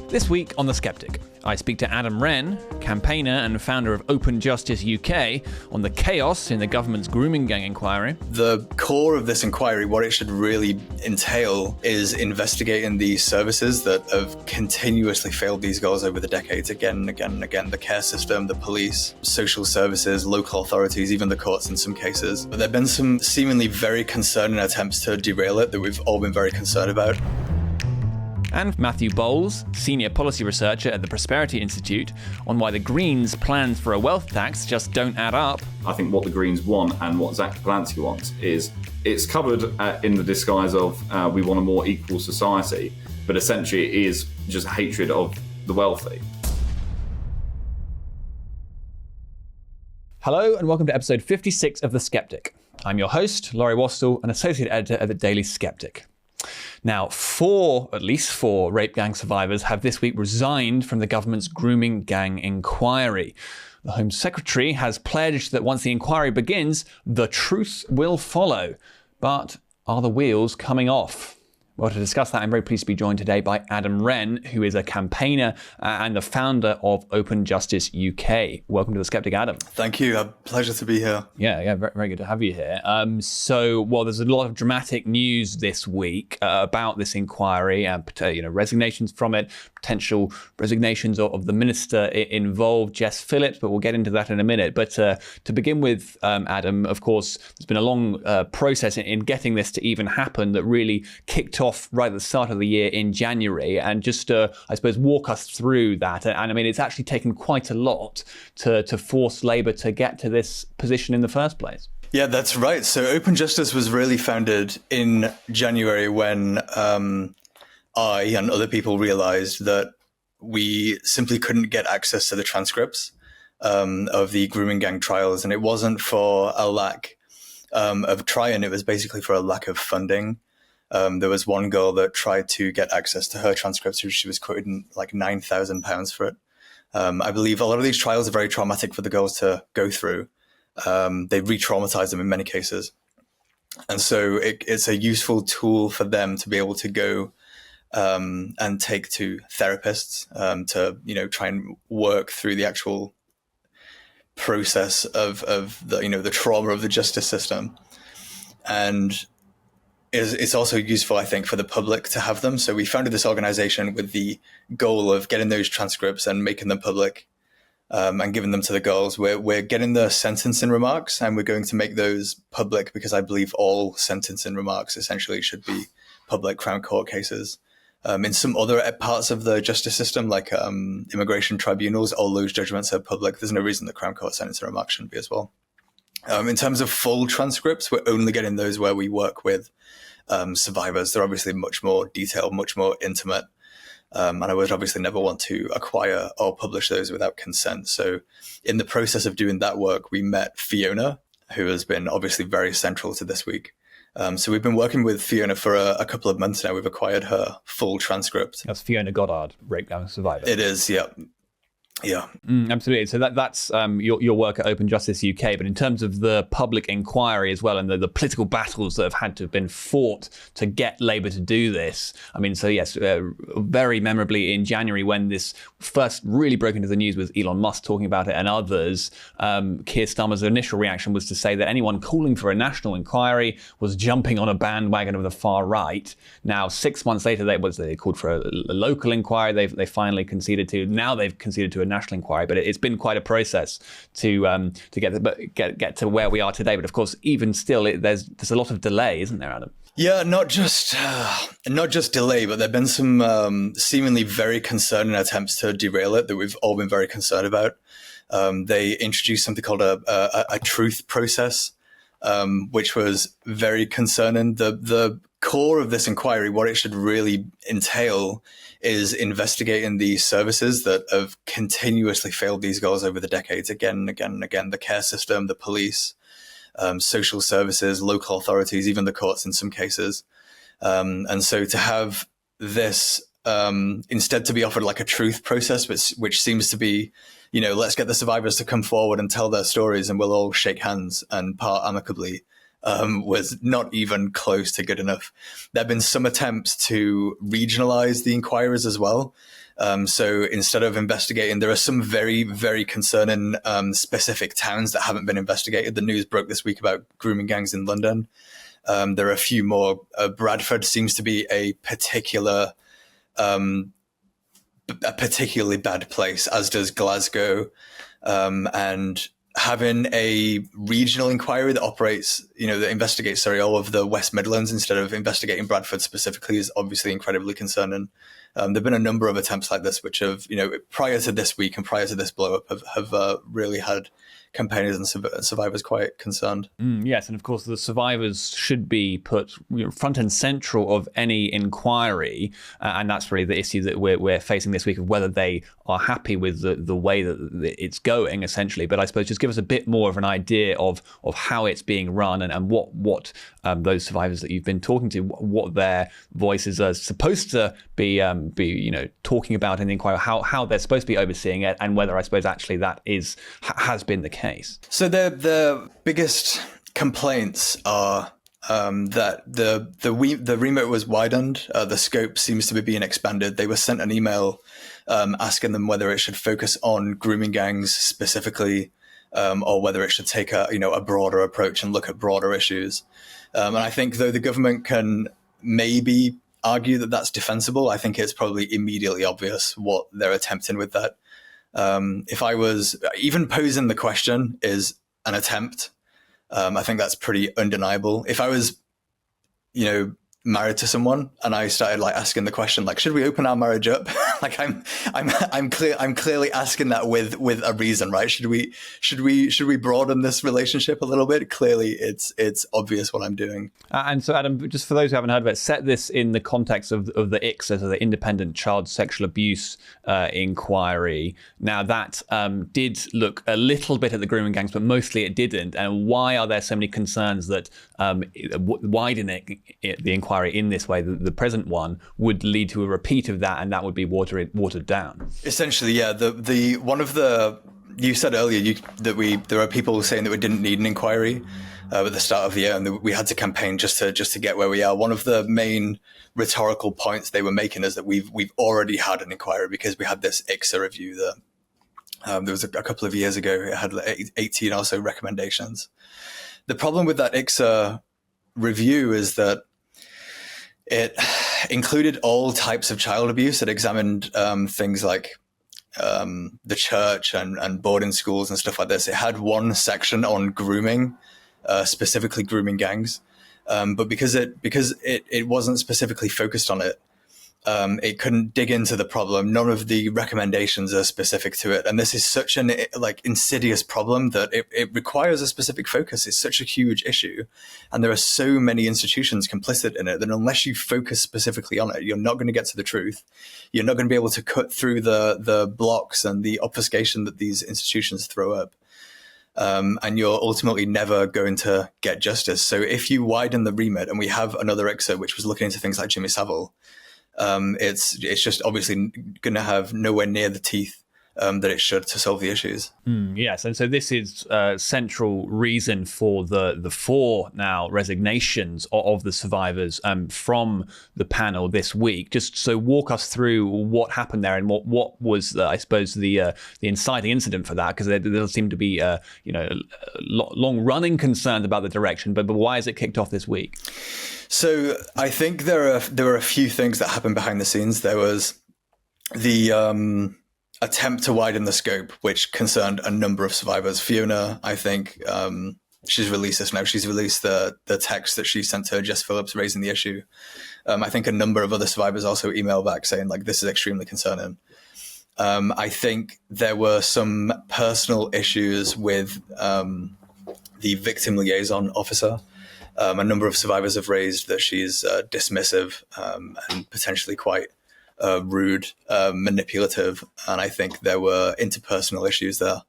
This week on The Sceptic, I speak to Adam Wren, campaigner and founder of Open Justice UK, on the chaos in the government's grooming gang inquiry. The core of this inquiry, what it should really entail, is investigating the services that have continuously failed these girls over the decades, again and again and again. The care system, the police, social services, local authorities, even the courts in some cases. But there have been some seemingly very concerning attempts to derail it that we've all been very concerned about. And Matthew Bowles, senior policy researcher at the Prosperity Institute, on why the Greens' plans for a wealth tax just don't add up. I think what the Greens want and what Zach Delancey wants is it's covered in the disguise of we want a more equal society, but essentially it is just hatred of the wealthy. Hello and welcome to episode 56 of The Sceptic. I'm your host, Laurie Wastell, an associate editor at the Daily Sceptic. Now, at least four rape gang survivors have this week resigned from the government's grooming gang inquiry. The Home Secretary has pledged that once the inquiry begins, the truth will follow. But are the wheels coming off? Well, to discuss that, I'm very pleased to be joined today by Adam Wren, who is a campaigner and the founder of Open Justice UK. Welcome to The Sceptic, Adam. Thank you. A pleasure to be here. Yeah, very, very good to have you here. There's a lot of dramatic news this week about this inquiry, resignations from it, potential resignations of the minister involved, Jess Phillips, but we'll get into that in a minute. But to begin with, Adam, of course, there's been a long process in getting this to even happen that really kicked off right at the start of the year in January, and just I suppose walk us through that. And I mean, it's actually taken quite a lot to force Labour to get to this position in the first place. Yeah, that's right. So Open Justice was really founded in January when I and other people realised that we simply couldn't get access to the transcripts of the grooming gang trials, and it wasn't for a lack of trying, it was basically for a lack of funding. There was one girl that tried to get access to her transcripts. She was quoted like £9,000 for it. I believe a lot of these trials are very traumatic for the girls to go through. They re-traumatize them in many cases. And so it's a useful tool for them to be able to go and take to therapists to, try and work through the actual process of the trauma of the justice system. And it's also useful, I think, for the public to have them. So we founded this organization with the goal of getting those transcripts and making them public and giving them to the girls. We're getting the sentencing remarks, and we're going to make those public because I believe all sentencing remarks essentially should be public Crown Court cases. In some other parts of the justice system, like immigration tribunals, all those judgments are public. There's no reason the Crown Court sentencing remarks shouldn't be as well. In terms of full transcripts, we're only getting those where we work with survivors. They're obviously much more detailed, much more intimate. And I would obviously never want to acquire or publish those without consent. So in the process of doing that work, we met Fiona, who has been obviously very central to this week. So we've been working with Fiona for a couple of months now. We've acquired her full transcript. That's Fiona Goddard, rape gang survivor. It is, yeah. Yeah, absolutely. So that's your work at Open Justice UK. But in terms of the public inquiry as well, and the political battles that have had to have been fought to get Labour to do this. I mean, so yes, very memorably in January when this first really broke into the news with Elon Musk talking about it and others, Keir Starmer's initial reaction was to say that anyone calling for a national inquiry was jumping on a bandwagon of the far right. Now, 6 months later, they called for a local inquiry. They finally conceded to. Now they've conceded to a national inquiry, but it's been quite a process to get to where we are today. But of course, even still, there's a lot of delay, isn't there, Adam? Yeah, not just delay, but there've been some seemingly very concerning attempts to derail it that we've all been very concerned about. They introduced something called a truth process, which was very concerning. The core of this inquiry, what it should really entail, is investigating the services that have continuously failed these girls over the decades, again and again and again. The care system, the police, social services, local authorities, even the courts in some cases. And so to have this instead to be offered like a truth process, which seems to be, let's get the survivors to come forward and tell their stories and we'll all shake hands and part amicably was not even close to good enough. There have been some attempts to regionalize the inquiries as well. So instead of investigating, there are some very, very concerning specific towns that haven't been investigated. The news broke this week about grooming gangs in London. There are a few more. Bradford seems to be a particularly bad place, as does Glasgow. And having a regional inquiry that operates, that investigates, all of the West Midlands instead of investigating Bradford specifically is obviously incredibly concerning. There've been a number of attempts like this, which have, prior to this week and prior to this blow up, have really had campaigners and survivors quite concerned. Yes, and of course the survivors should be put front and central of any inquiry, and that's really the issue that we're facing this week, of whether they are happy with the way that it's going, essentially. But I suppose just give us a bit more of an idea of how it's being run, and what those survivors that you've been talking to, what their voices are supposed to be talking about in the inquiry, how they're supposed to be overseeing it, and whether I suppose actually that has been the case. So the biggest complaints are that the remit was widened. The scope seems to be being expanded. They were sent an email asking them whether it should focus on grooming gangs specifically, or whether it should take a broader approach and look at broader issues. And I think though the government can maybe argue that that's defensible, I think it's probably immediately obvious what they're attempting with that. If I was even posing the question is an attempt, I think that's pretty undeniable. If I was, married to someone and I started asking the question, should we open our marriage up? I'm clearly asking that with a reason, right? Should we broaden this relationship a little bit? Clearly it's obvious what I'm doing. And so Adam, just for those who haven't heard of it, set this in the context of the ICSA, so the Independent Child Sexual Abuse Inquiry. Now that did look a little bit at the grooming gangs, but mostly it didn't. And why are there so many concerns that widening the inquiry in this way, the present one, would lead to a repeat of that, and that would be watered down? Essentially, yeah. The one of the, you said earlier there are people saying that we didn't need an inquiry at the start of the year, and we had to campaign just to get where we are. One of the main rhetorical points they were making is that we've already had an inquiry because we had this ICSA review that there was a couple of years ago. It had 18 or so recommendations. The problem with that ICSA review is that it included all types of child abuse. It examined things like the church and boarding schools and stuff like this. It had one section on grooming, specifically grooming gangs. But because it wasn't specifically focused on it, it couldn't dig into the problem. None of the recommendations are specific to it. And this is such an insidious problem that it requires a specific focus. It's such a huge issue. And there are so many institutions complicit in it that unless you focus specifically on it, you're not going to get to the truth. You're not going to be able to cut through the blocks and the obfuscation that these institutions throw up. And you're ultimately never going to get justice. So if you widen the remit, and we have another ICSA, which was looking into things like Jimmy Savile, it's just obviously going to have nowhere near the teeth that it should to solve the issues. Yes, and so this is central reason for the four now resignations of the survivors from the panel this week. Just so walk us through what happened there and what was I suppose the inciting incident for that, because there seemed to be long running concerns about the direction, but why is it kicked off this week? So I think there were a few things that happened behind the scenes. There was the attempt to widen the scope, which concerned a number of survivors. Fiona, I think, she's released this now. She's released the text that she sent to Jess Phillips raising the issue. I think a number of other survivors also emailed back saying this is extremely concerning. I think there were some personal issues with the victim liaison officer. A number of survivors have raised that she's dismissive and potentially quite rude, manipulative, and I think there were interpersonal issues there.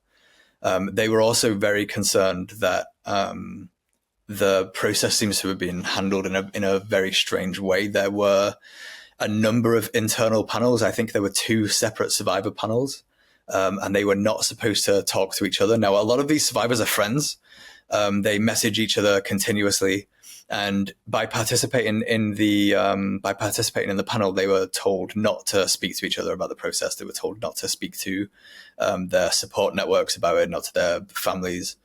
They were also very concerned that the process seems to have been handled in a very strange way. There were a number of internal panels. I think there were two separate survivor panels and they were not supposed to talk to each other. Now, a lot of these survivors are friends. They message each other continuously, and by participating in the panel, they were told not to speak to each other about the process. They were told not to speak to their support networks about it, not to their families.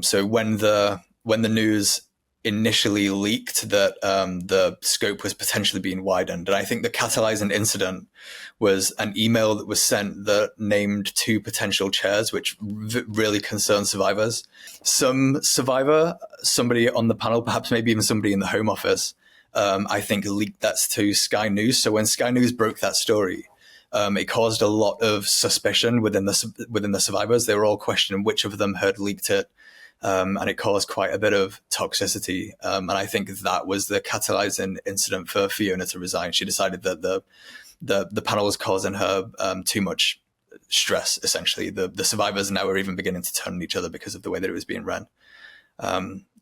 So when the news initially leaked that the scope was potentially being widened, and I think the catalyzing incident was an email that was sent that named 2 potential chairs, which really concerned survivors. Some survivor, somebody on the panel, perhaps maybe even somebody in the Home Office, I think leaked that to Sky News. So when Sky News broke that story, it caused a lot of suspicion within the survivors. They were all questioning which of them had leaked it. And it caused quite a bit of toxicity. And I think that was the catalyzing incident for Fiona to resign. She decided that the panel was causing her too much stress, essentially. The survivors now were even beginning to turn on each other because of the way that it was being run.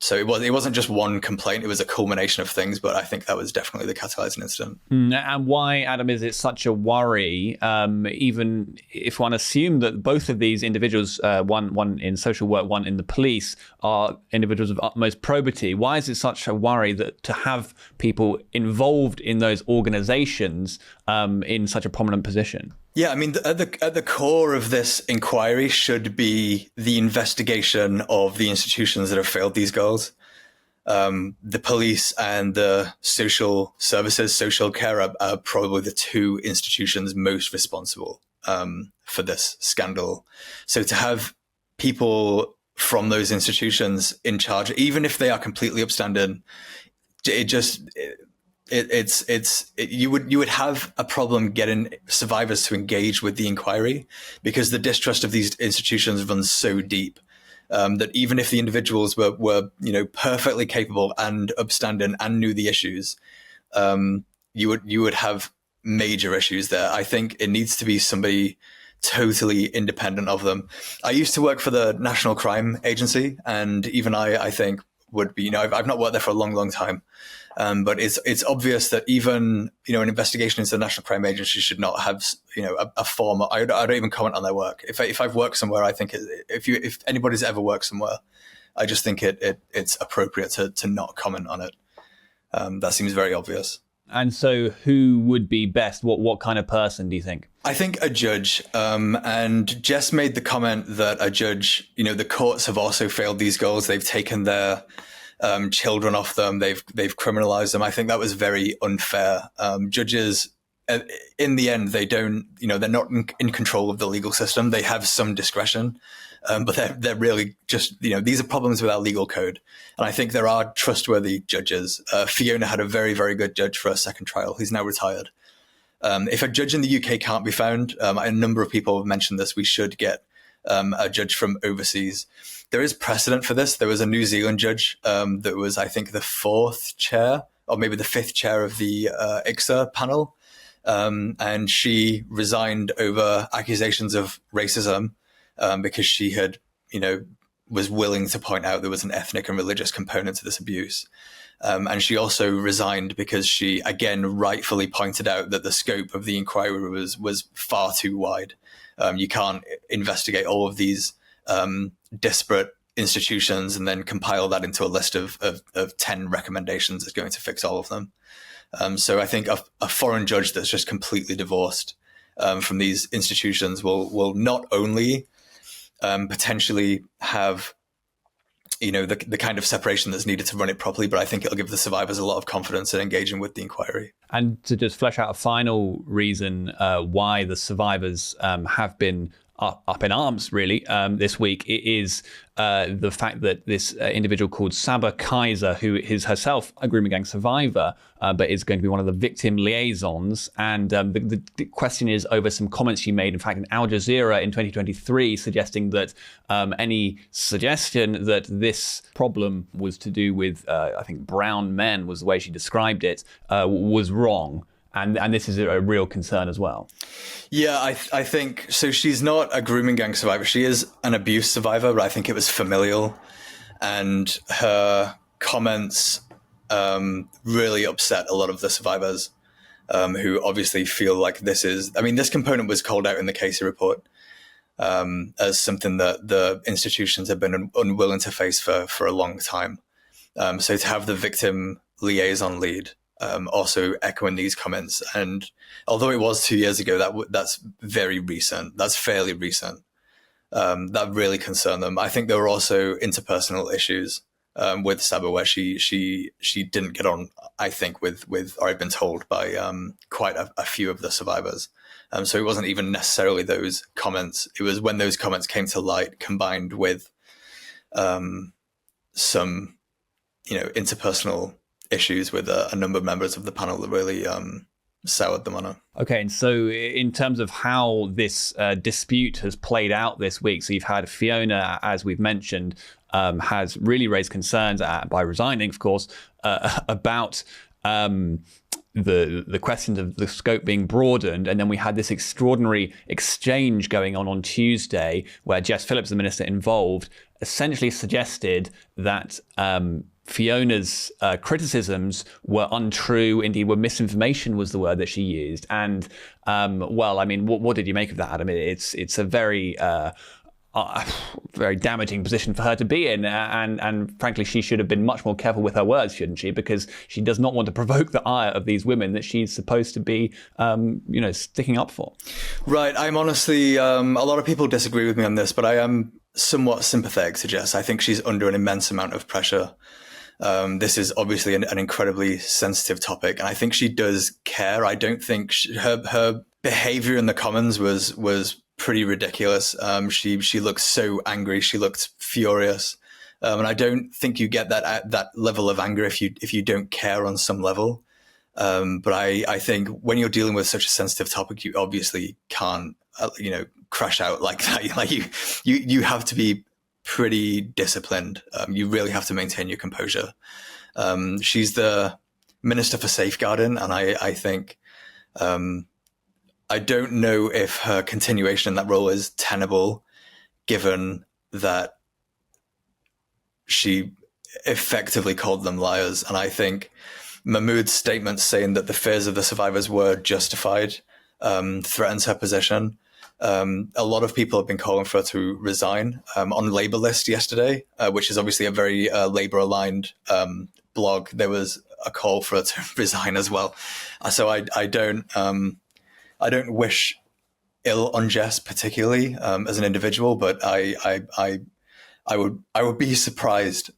So it wasn't just one complaint, it was a culmination of things, but I think that was definitely the catalyzing incident. And why, Adam, is it such a worry, even if one assumed that both of these individuals, one in social work, one in the police, are individuals of utmost probity? Why is it such a worry that to have people involved in those organizations in such a prominent position? Yeah, I mean, at the core of this inquiry should be the investigation of the institutions that have failed these goals. The police and the social services, social care are probably the 2 institutions most responsible for this scandal. So to have people from those institutions in charge, even if they are completely upstanding, you would have a problem getting survivors to engage with the inquiry, because the distrust of these institutions runs so deep that even if the individuals were perfectly capable and upstanding and knew the issues, you would have major issues there. I think it needs to be somebody totally independent of them. I used to work for the National Crime Agency, and even I think would be, I've not worked there for a long time. But it's obvious that even, an investigation into the National Crime Agency should not have, a form. I don't even comment on their work. If I've worked somewhere, I think if anybody's ever worked somewhere, I just think it's appropriate to not comment on it. That seems very obvious. And so who would be best? What kind of person do you think? I think a judge. And Jess made the comment that a judge, the courts have also failed these goals. They've taken their children off them. They've criminalized them. I think that was very unfair. Judges, in the end, they don't, they're not in control of the legal system. They have some discretion, but they're really just, these are problems with our legal code. And I think there are trustworthy judges. Fiona had a very, very good judge for her second trial. He's now retired. If a judge in the UK can't be found, a number of people have mentioned this, we should get a judge from overseas. There is precedent for this. There was a New Zealand judge that was, I think, the 4th chair or maybe the 5th chair of the ICSA panel. And she resigned over accusations of racism because she had, was willing to point out there was an ethnic and religious component to this abuse. And she also resigned because she, again, rightfully pointed out that the scope of the inquiry was far too wide. You can't investigate all of these disparate institutions and then compile that into a list of 10 recommendations that's going to fix all of them. So I think a foreign judge that's just completely divorced from these institutions will not only potentially have the kind of separation that's needed to run it properly, but I think it'll give the survivors a lot of confidence in engaging with the inquiry. And to just flesh out a final reason why the survivors have been up in arms, really, this week, it is the fact that this individual called Saba Kaiser, who is herself a grooming gang survivor, but is going to be one of the victim liaisons. And the question is over some comments she made, in fact, in Al Jazeera in 2023, suggesting that any suggestion that this problem was to do with, I think, brown men was the way she described it, was wrong. And this is a real concern as well. Yeah, I think so. She's not a grooming gang survivor. She is an abuse survivor, but I think it was familial. And her comments really upset a lot of the survivors who obviously feel like this component was called out in the Casey report. as something that the institutions have been unwilling to face for a long time. So to have the victim liaison lead also echoing these comments, and although it was 2 years ago, that's very recent. That's fairly recent. That really concerned them. I think there were also interpersonal issues with Saba, where she didn't get on, I think, with or I've been told by quite a few of the survivors. So it wasn't even necessarily those comments. It was when those comments came to light, combined with some, interpersonal issues with a number of members of the panel that really soured them on it. Okay, and so in terms of how this dispute has played out this week, so you've had Fiona, as we've mentioned, has really raised concerns by resigning, of course, about the questions of the scope being broadened. And then we had this extraordinary exchange going on Tuesday where Jess Phillips, the minister involved, essentially suggested that Fiona's criticisms were untrue, indeed were misinformation was the word that she used. And what did you make of that, Adam? It's a very very damaging position for her to be in, and frankly she should have been much more careful with her words, shouldn't she, because she does not want to provoke the ire of these women that she's supposed to be sticking up for. Right. I'm honestly a lot of people disagree with me on this, but I am somewhat sympathetic to Jess. I think she's under an immense amount of pressure. This is obviously an incredibly sensitive topic, and I think she does care. I don't think her behavior in the Commons was pretty ridiculous. She looked so angry. She looked furious, and I don't think you get that level of anger if you don't care on some level. But I think when you're dealing with such a sensitive topic, you obviously can't crash out like that. Like you have to be pretty disciplined. You really have to maintain your composure. She's the Minister for Safeguarding, and I think I don't know if her continuation in that role is tenable, given that she effectively called them liars. And I think Mahmood's statement saying that the fears of the survivors were justified threatens her position. A lot of people have been calling for her to resign. On Labour List yesterday, which is obviously a very Labour-aligned blog, there was a call for her to resign as well. So I don't wish ill on Jess particularly as an individual, but I would be surprised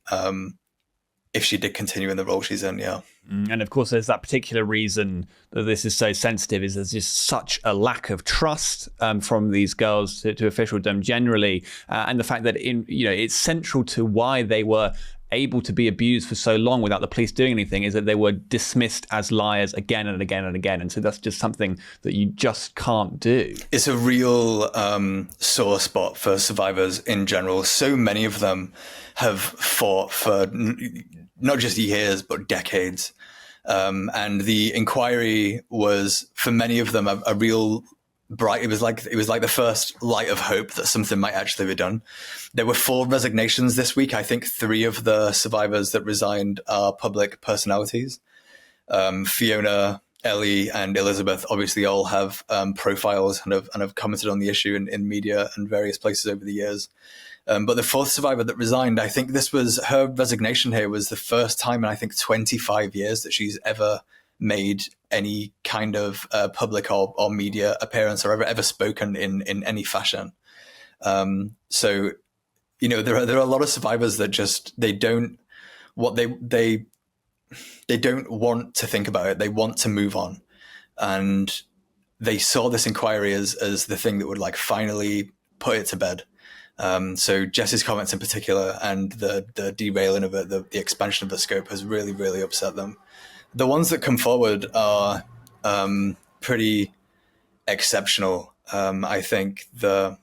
if she did continue in the role she's in. Yeah. And of course, there's that particular reason that this is so sensitive is there's just such a lack of trust from these girls to officialdom generally, and the fact that it's central to why they were able to be abused for so long without the police doing anything is that they were dismissed as liars again and again and again. And so that's just something that you just can't do. It's a real sore spot for survivors in general. So many of them have fought for not just years, but decades. And the inquiry was, for many of them, a real bright. It was like the first light of hope that something might actually be done. There were 4 resignations this week. I think 3 of the survivors that resigned are public personalities. Fiona, Ellie, and Elizabeth obviously all have profiles and have commented on the issue in media and various places over the years. But the 4th survivor that resigned, I think her resignation here was the first time in, I think, 25 years that she's ever made any kind of public or media appearance or ever spoken in any fashion. So, there are a lot of survivors that just, they don't want to think about it. They want to move on. And they saw this inquiry as the thing that would finally put it to bed. So Jess's comments in particular and the derailing of it, the expansion of the scope has really, really upset them. The ones that come forward are pretty exceptional. I think I'm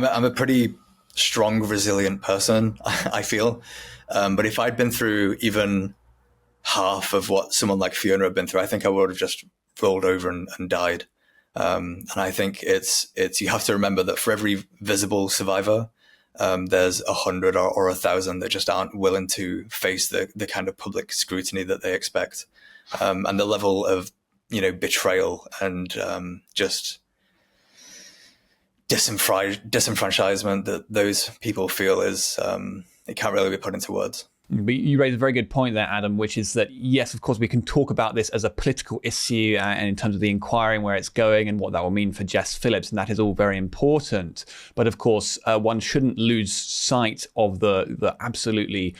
a pretty strong, resilient person, I feel. But if I'd been through even half of what someone like Fiona had been through, I think I would have just rolled over and died. And I think it's you have to remember that for every visible survivor, there's 100 or 1,000 that just aren't willing to face the kind of public scrutiny that they expect. And the level of, betrayal and just disenfranchisement that those people feel is it can't really be put into words. But you raise a very good point there, Adam, which is that, yes, of course, we can talk about this as a political issue and in terms of the inquiry and where it's going and what that will mean for Jess Phillips, and that is all very important. But of course, one shouldn't lose sight of the absolutely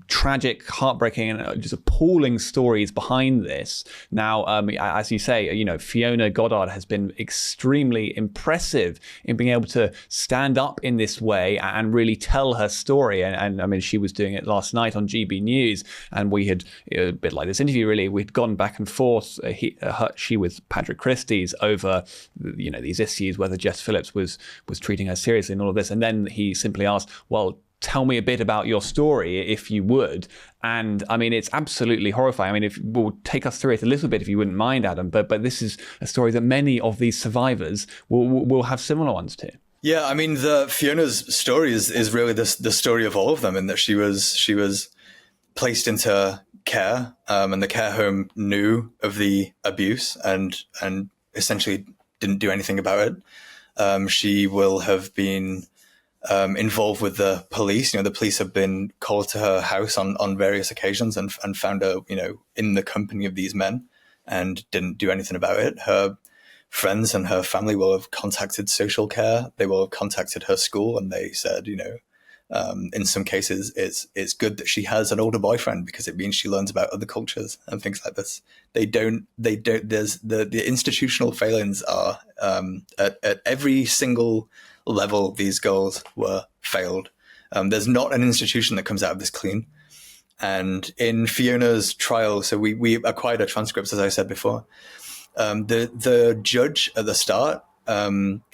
tragic, heartbreaking, and just appalling stories behind this. Now, as you say, Fiona Goddard has been extremely impressive in being able to stand up in this way and really tell her story. And I mean, she was doing it last night on GB News, and we had, a bit like this interview, really, we'd gone back and forth, she with Patrick Christie's over, these issues, whether Jess Phillips was treating her seriously and all of this. And then he simply asked, well, tell me a bit about your story, if you would. And I mean, it's absolutely horrifying. I mean, we'll take us through it a little bit, if you wouldn't mind, Adam. But this is a story that many of these survivors will have similar ones to. Yeah, I mean, Fiona's story is really the story of all of them, in that she was placed into care, and the care home knew of the abuse and essentially didn't do anything about it. She will have been involved with the police. The police have been called to her house on various occasions and found her, in the company of these men, and didn't do anything about it. Her friends and her family will have contacted social care. They will have contacted her school, and they said, in some cases, it's good that she has an older boyfriend because it means she learns about other cultures and things like this. There's the institutional failings are at every single level. These girls were failed. There's not an institution that comes out of this clean. And in Fiona's trial, so we acquired her transcripts, as I said before. The judge at the start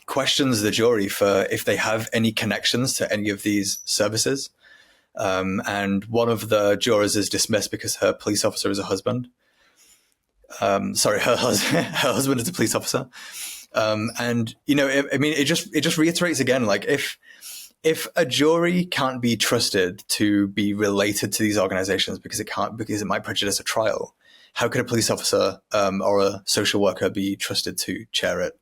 questions the jury for if they have any connections to any of these services. And one of the jurors is dismissed because her police officer is a husband. Her husband is a police officer. It just reiterates again, like if a jury can't be trusted to be related to these organizations because it might prejudice a trial, how could a police officer or a social worker be trusted to chair it?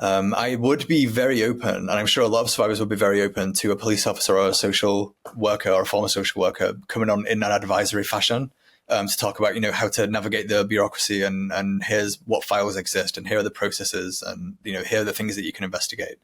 I would be very open, and I'm sure a lot of survivors would be very open to a police officer or a social worker or a former social worker coming on in an advisory fashion to talk about, how to navigate the bureaucracy and here's what files exist and here are the processes and, here are the things that you can investigate.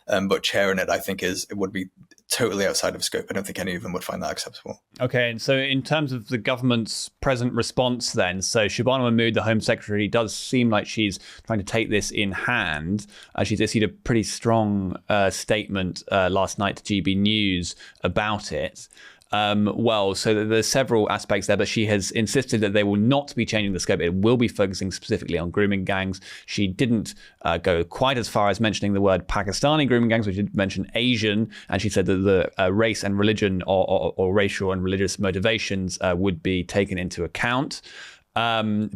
But chairing it, I think it would be totally outside of scope. I don't think any of them would find that acceptable. Okay, and so in terms of the government's present response then, so Shabana Mahmood, the Home Secretary, does seem like she's trying to take this in hand. She's issued a pretty strong statement last night to GB News about it. So there's several aspects there, but she has insisted that they will not be changing the scope. It will be focusing specifically on grooming gangs. She didn't go quite as far as mentioning the word Pakistani grooming gangs, which did mention Asian, and she said that the race and religion or racial and religious motivations would be taken into account. So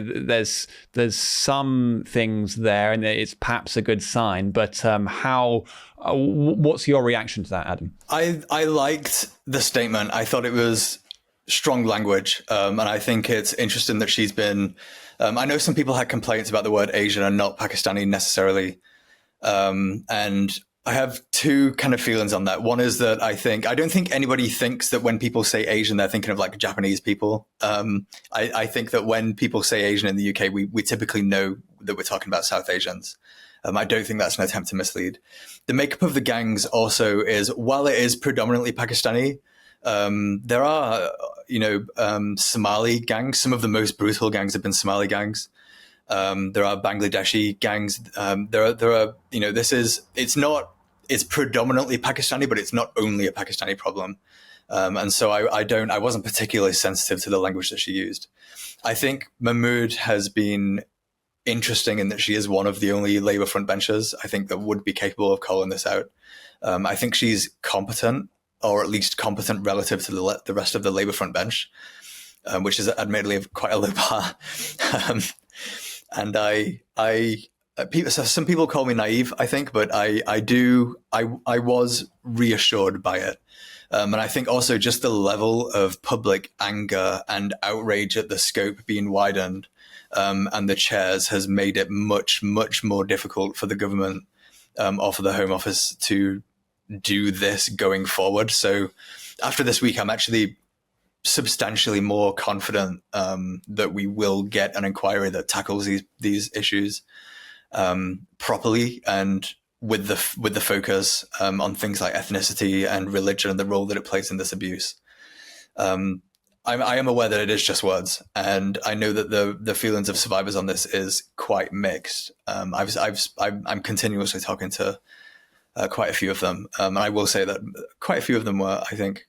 there's some things there, and it's perhaps a good sign. But what's your reaction to that, Adam? I liked the statement. I thought it was strong language, and I think it's interesting that she's been. I know some people had complaints about the word Asian and not Pakistani necessarily, and I have two kind of feelings on that. One is that I don't think anybody thinks that when people say Asian, they're thinking of like Japanese people. I think that when people say Asian in the UK, we typically know that we're talking about South Asians. I don't think that's an attempt to mislead. The makeup of the gangs also is, while it is predominantly Pakistani, there are, Somali gangs. Some of the most brutal gangs have been Somali gangs. There are Bangladeshi gangs. It's predominantly Pakistani, but it's not only a Pakistani problem. And so I wasn't particularly sensitive to the language that she used. I think Mahmood has been interesting in that she is one of the only Labour frontbenchers, I think, that would be capable of calling this out. I think she's competent, or at least competent relative to the rest of the Labour frontbench, which is admittedly quite a low bar. And some people call me naive, I think, but I was reassured by it. And I think also just the level of public anger and outrage at the scope being widened and the chairs has made it much, much more difficult for the government or for the Home Office to do this going forward. So after this week, I'm actually substantially more confident that we will get an inquiry that tackles these issues properly and with the focus on things like ethnicity and religion and the role that it plays in this abuse. I am aware that it is just words, and I know that the feelings of survivors on this is quite mixed. I'm continuously talking to quite a few of them, and I will say that quite a few of them were, I think,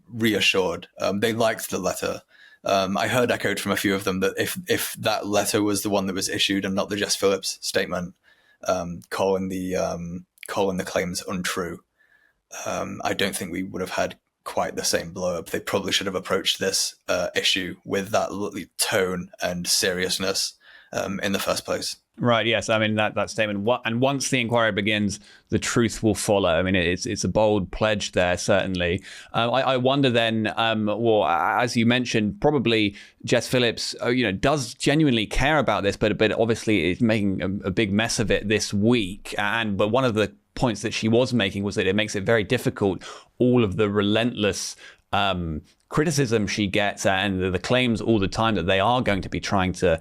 reassured. They liked the letter. I heard echoed from a few of them that if that letter was the one that was issued and not the Jess Phillips statement calling the claims untrue, I don't think we would have had quite the same blow up. They probably should have approached this issue with that tone and seriousness in the first place. Right. Yes. I mean that statement. And once the inquiry begins, the truth will follow. I mean, it's a bold pledge there, certainly. I wonder then. Well, as you mentioned, probably Jess Phillips, does genuinely care about this, but obviously is making a big mess of it this week. But one of the points that she was making was that it makes it very difficult. All of the relentless criticism she gets and the claims all the time that they are going to be trying to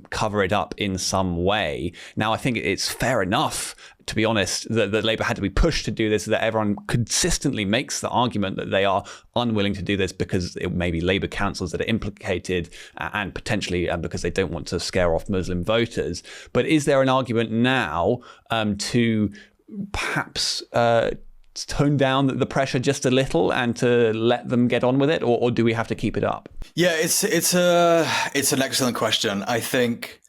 cover it up in some way. Now, I think it's fair enough, to be honest, that Labour had to be pushed to do this, that everyone consistently makes the argument that they are unwilling to do this because it may be Labour councils that are implicated and potentially because they don't want to scare off Muslim voters. But is there an argument now to perhaps tone down the pressure just a little and to let them get on with it, or do we have to keep it up? Yeah, it's an excellent question. I think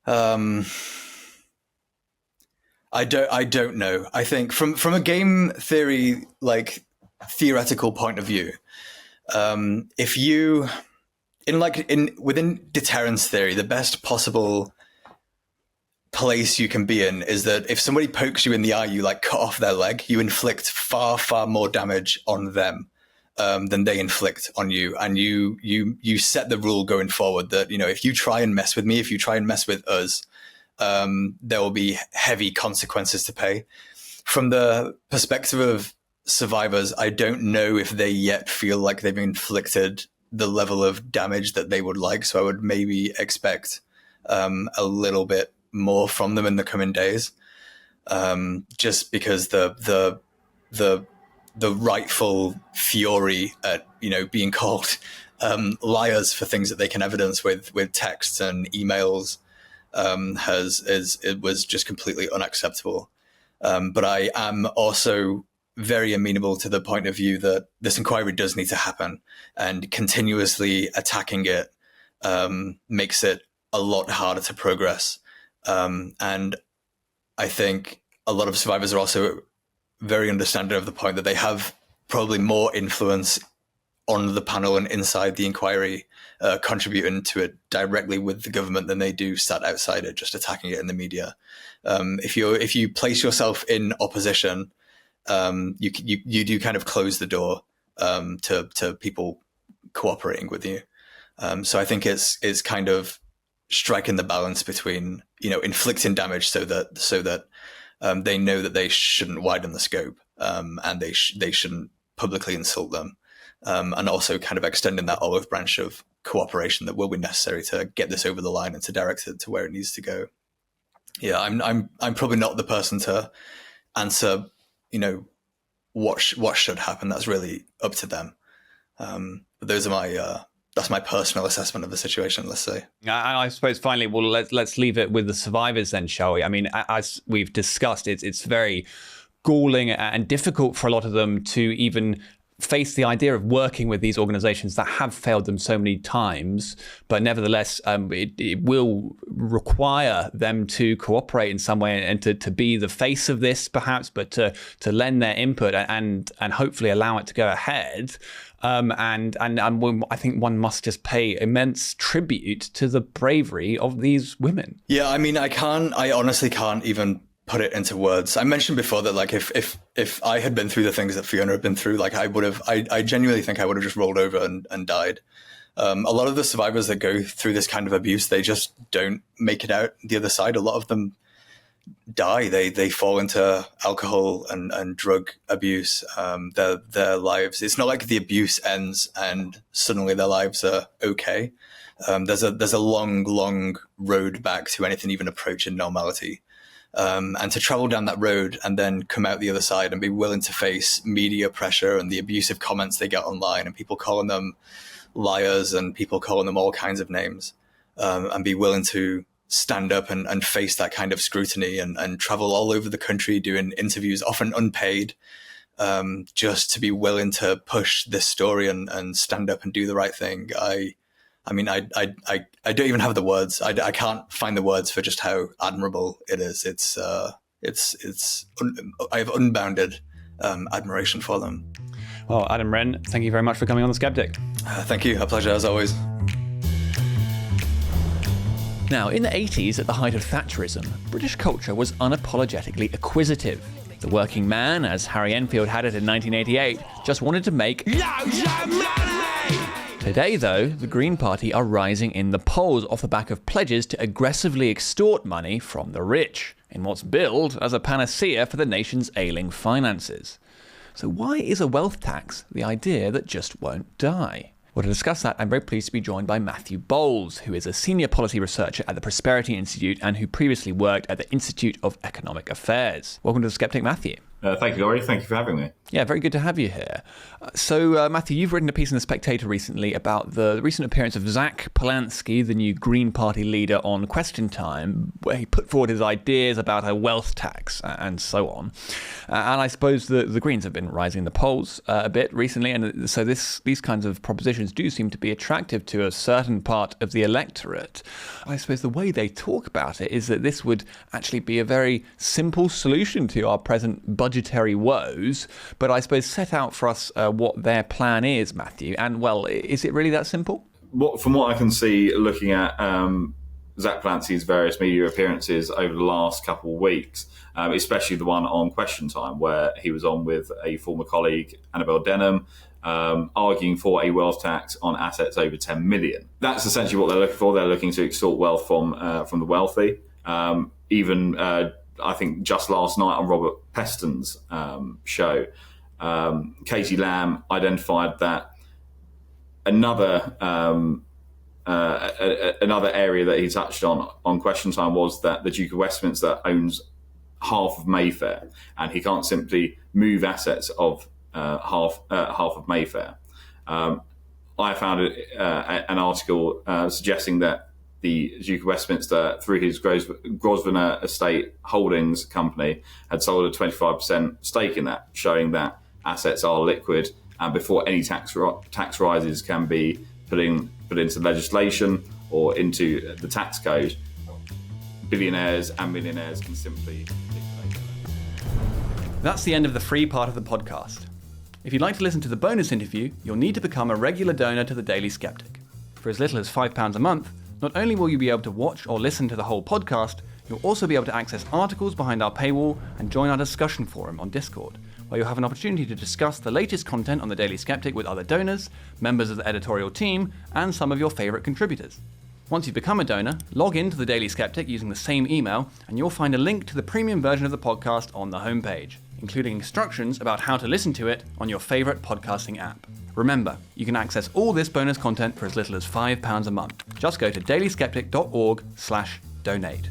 I don't know. I think from a game theory, like theoretical point of view, if you within deterrence theory, the best possible place you can be in is that if somebody pokes you in the eye, you cut off their leg, you inflict far, far more damage on them than they inflict on you. And you set the rule going forward that, if you try and mess with me, if you try and mess with us, there will be heavy consequences to pay. From the perspective of survivors, I don't know if they yet feel like they've inflicted the level of damage that they would like. So I would maybe expect a little bit more from them in the coming days, just because the rightful fury at being called liars for things that they can evidence with texts and emails it was just completely unacceptable. But I am also very amenable to the point of view that this inquiry does need to happen, and continuously attacking it makes it a lot harder to progress. And I think a lot of survivors are also very understanding of the point that they have probably more influence on the panel and inside the inquiry, contributing to it directly with the government than they do sat outside it, just attacking it in the media. If you place yourself in opposition, you do kind of close the door to people cooperating with you. So I think it's kind of striking the balance between inflicting damage so that they know that they shouldn't widen the scope, and they shouldn't publicly insult them, and also kind of extending that olive branch of cooperation that will be necessary to get this over the line and to direct it to where it needs to go. Yeah, I'm probably not the person to answer what should happen. That's really up to them. But those are that's my personal assessment of the situation, let's say. I suppose finally, well, let's leave it with the survivors then, shall we? I mean, as we've discussed, it's very galling and difficult for a lot of them to even face the idea of working with these organizations that have failed them so many times. But nevertheless, it will require them to cooperate in some way and to be the face of this, perhaps, but to lend their input and hopefully allow it to go ahead. And I think one must just pay immense tribute to the bravery of these women. Yeah, I mean, I honestly can't even put it into words. I mentioned before that if I had been through the things that Fiona had been through, I genuinely think I would have just rolled over and died. A lot of the survivors that go through this kind of abuse, they just don't make it out the other side. A lot of them die. They fall into alcohol and drug abuse. Their lives. It's not like the abuse ends and suddenly their lives are okay. There's a long road back to anything even approaching normality. And to travel down that road and then come out the other side and be willing to face media pressure and the abusive comments they get online and people calling them liars and people calling them all kinds of names, and be willing to stand up and face that kind of scrutiny and travel all over the country doing interviews, often unpaid, just to be willing to push this story and stand up and do the right thing. I don't even have the words. I can't find the words for just how admirable it is. I have unbounded admiration for them. Well, Adam Wren, thank you very much for coming on The Sceptic. Thank you. A pleasure as always. Now, in the 80s, at the height of Thatcherism, British culture was unapologetically acquisitive. The working man, as Harry Enfield had it in 1988, just wanted to make loads of money! Today, though, the Green Party are rising in the polls off the back of pledges to aggressively extort money from the rich, in what's billed as a panacea for the nation's ailing finances. So why is a wealth tax the idea that just won't die? Well, to discuss that, I'm very pleased to be joined by Matthew Bowles, who is a senior policy researcher at the Prosperity Institute and who previously worked at the Institute of Economic Affairs. Welcome to The Sceptic, Matthew. Thank you, Laurie. Thank you for having me. Yeah, very good to have you here. So, Matthew, you've written a piece in The Spectator recently about the recent appearance of Zach Polanski, the new Green Party leader, on Question Time, where he put forward his ideas about a wealth tax and so on. And I suppose the Greens have been rising in the polls a bit recently, and so these kinds of propositions do seem to be attractive to a certain part of the electorate. I suppose the way they talk about it is that this would actually be a very simple solution to our present budgetary woes, but I suppose set out for us what their plan is, Matthew. And, well, is it really that simple? From what I can see, looking at Zach Polanski's various media appearances over the last couple of weeks, especially the one on Question Time, where he was on with a former colleague, Annabel Denham, arguing for a wealth tax on assets over 10 million. That's essentially what they're looking for. They're looking to extort wealth from the wealthy. I think just last night on Robert Peston's show, Katie Lamb identified that another area that he touched on Question Time was that the Duke of Westminster owns half of Mayfair, and he can't simply move assets of half of Mayfair. I found an article suggesting that the Duke of Westminster, through his Grosvenor Estate Holdings company, had sold a 25% stake in that, showing that assets are liquid, and before any tax rises can be put into legislation or into the tax code, billionaires and millionaires can simply dictate. That's the end of the free part of the podcast. If you'd like to listen to the bonus interview, you'll need to become a regular donor to the Daily Sceptic. For as little as £5 a month, not only will you be able to watch or listen to the whole podcast, you'll also be able to access articles behind our paywall and join our discussion forum on Discord, where you'll have an opportunity to discuss the latest content on the Daily Sceptic with other donors, members of the editorial team, and some of your favourite contributors. Once you've become a donor, log in to the Daily Sceptic using the same email, and you'll find a link to the premium version of the podcast on the homepage, including instructions about how to listen to it on your favourite podcasting app. Remember, you can access all this bonus content for as little as £5 a month. Just go to dailyskeptic.org/donate.